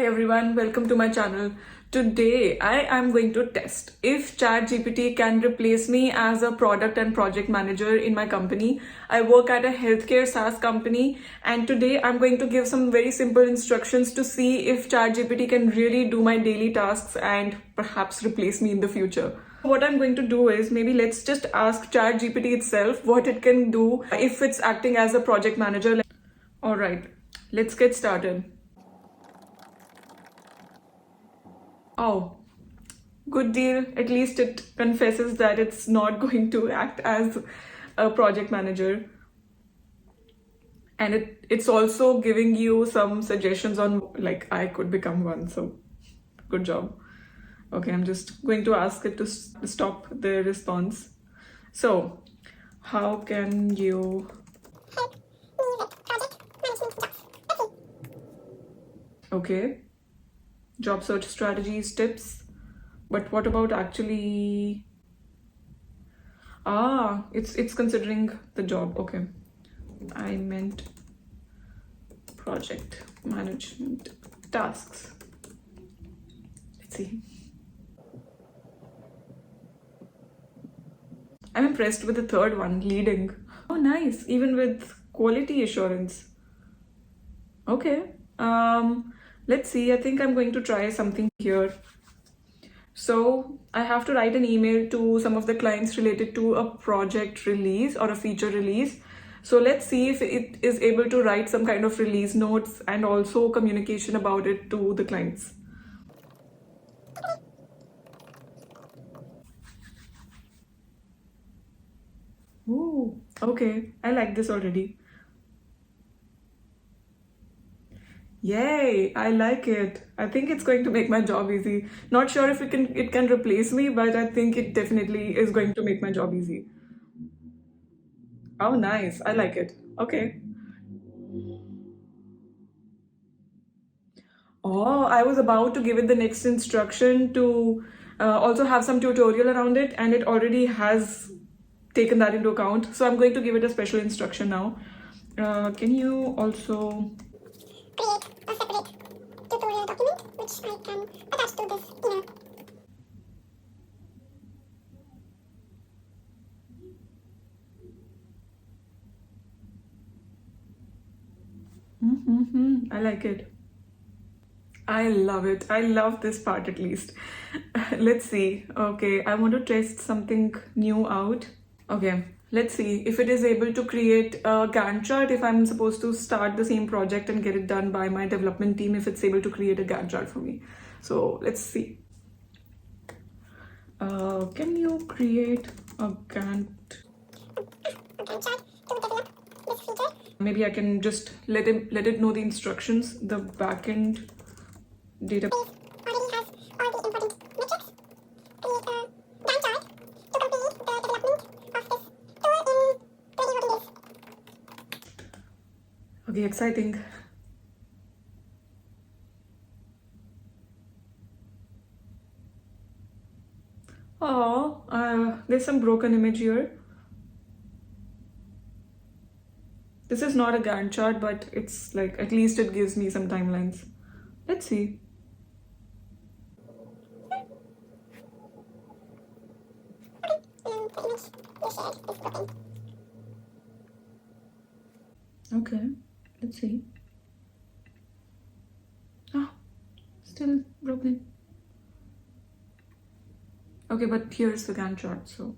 Hey everyone, welcome to my channel. Today I am going to test if ChatGPT can replace me as a product and project manager in my company. I work at a healthcare SaaS company, and today I'm going to give some very simple instructions to see if ChatGPT can really do my daily tasks and perhaps replace me in the future. What I'm going to do is maybe let's just ask ChatGPT itself what it can do if it's acting as a project manager. All right, let's get started. Oh, good deal. At least it confesses that it's not going to act as a project manager. And it's also giving you some suggestions on like I could become one. So good job. Okay, I'm just going to ask it to stop the response. So, how can you help me with project management jobs? Let's see. Okay, job search strategies, tips. But what about actually it's considering the job. Okay. I meant project management tasks. Let's see. I'm impressed with the third one, leading. Oh, nice. Even with quality assurance. Okay. Let's see. I think I'm going to try something here. So I have to write an email to some of the clients related to a project release or a feature release. So let's see if it is able to write some kind of release notes and also communication about it to the clients. Ooh, okay. I like this already. Yay, I like it. I think it's going to make my job easy. Not sure if it can replace me, but I think it definitely is going to make my job easy. Oh, nice. I like it. Okay. Oh, I was about to give it the next instruction to also have some tutorial around it, and it already has taken that into account. So I'm going to give it a special instruction now. Can you also Create a separate tutorial document which I can attach to this email. I like it. I love it. I love this part at least. Let's see. Okay, I want to test something new out. Okay, let's see if it is able to create a Gantt chart. If I'm supposed to start the same project and get it done by my development team, if it's able to create a Gantt chart for me. So let's see. Can you create a Gantt? A Gantt chart to develop this feature. Maybe I can just let it know the instructions. The backend data. Already has all the important metrics. Create a Gantt chart to complete the development of this tool in 20 working days. Okay, exciting. Oh, there's some broken image here. This is not a Gantt chart, but it's like at least it gives me some timelines. Let's see. And the image you shared is broken. Okay, let's see. Ah, still broken. Okay, but here's the Gantt chart, so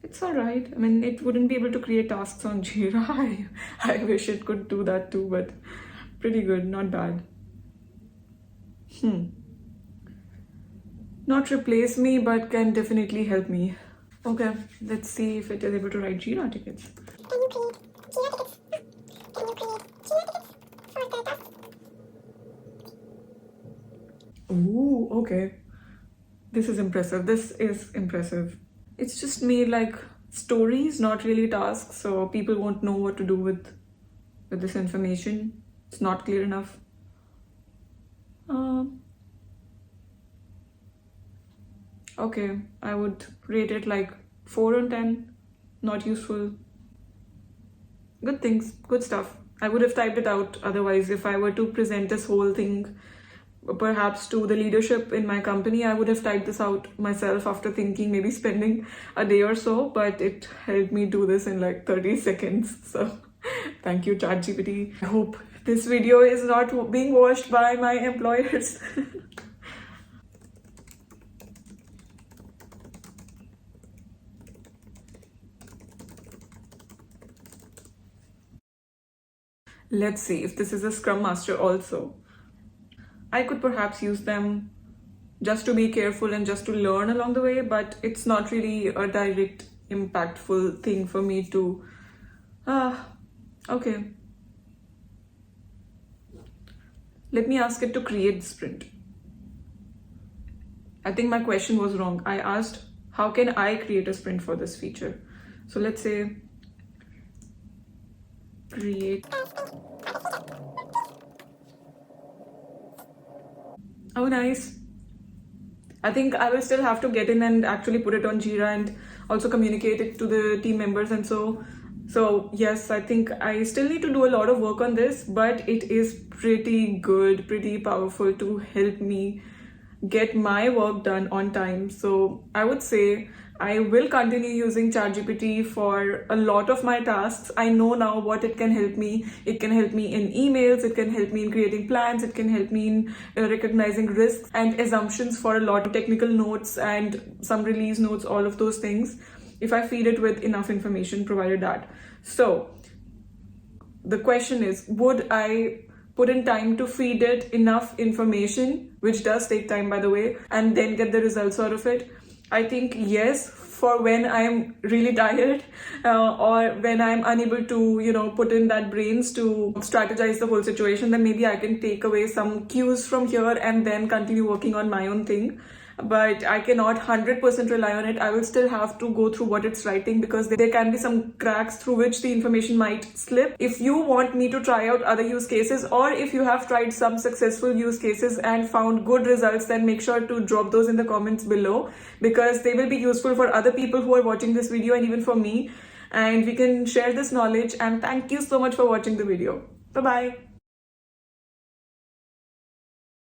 it's all right. I mean, it wouldn't be able to create tasks on Jira. I wish it could do that too, but pretty good, not bad. Not replace me, but can definitely help me. Okay, let's see if it is able to write Jira tickets. Can you create Jira tickets? Can you create Jira tickets for the task? Ooh, okay. This is impressive. This is impressive. It's just made like stories, not really tasks, so people won't know what to do with this information. It's not clear enough. Okay, I would rate it like 4 on 10. Not useful. Good things, good stuff. I would have typed it out otherwise. If I were to present this whole thing perhaps to the leadership in my company, I would have typed this out myself after thinking, maybe spending a day or so, but it helped me do this in like 30 seconds. So thank you, ChatGPT. I hope this video is not being watched by my employers. Let's see if this is a Scrum Master also. I could perhaps use them just to be careful and just to learn along the way, but it's not really a direct, impactful thing for me to. Okay. Let me ask it to create the sprint. I think my question was wrong. I asked, how can I create a sprint for this feature? So let's say, create. Oh, nice. I think I will still have to get in and actually put it on Jira and also communicate it to the team members and so. So yes, I think I still need to do a lot of work on this, but it is pretty good, pretty powerful to help me get my work done on time. So I would say I will continue using ChatGPT for a lot of my tasks. I know now what it can help me. It can help me in emails, it can help me in creating plans, it can help me in recognizing risks and assumptions for a lot of technical notes and some release notes, all of those things, if I feed it with enough information, provided that. So the question is, would I put in time to feed it enough information, which does take time, by the way, and then get the results out of it? I think yes, for when I'm really tired or when I'm unable to, put in that brains to strategize the whole situation, then maybe I can take away some cues from here and then continue working on my own thing. But I cannot 100% rely on it. I will still have to go through what it's writing because there can be some cracks through which the information might slip. If you want me to try out other use cases, or if you have tried some successful use cases and found good results, then make sure to drop those in the comments below, because they will be useful for other people who are watching this video and even for me. And we can share this knowledge. And thank you so much for watching the video. Bye-bye.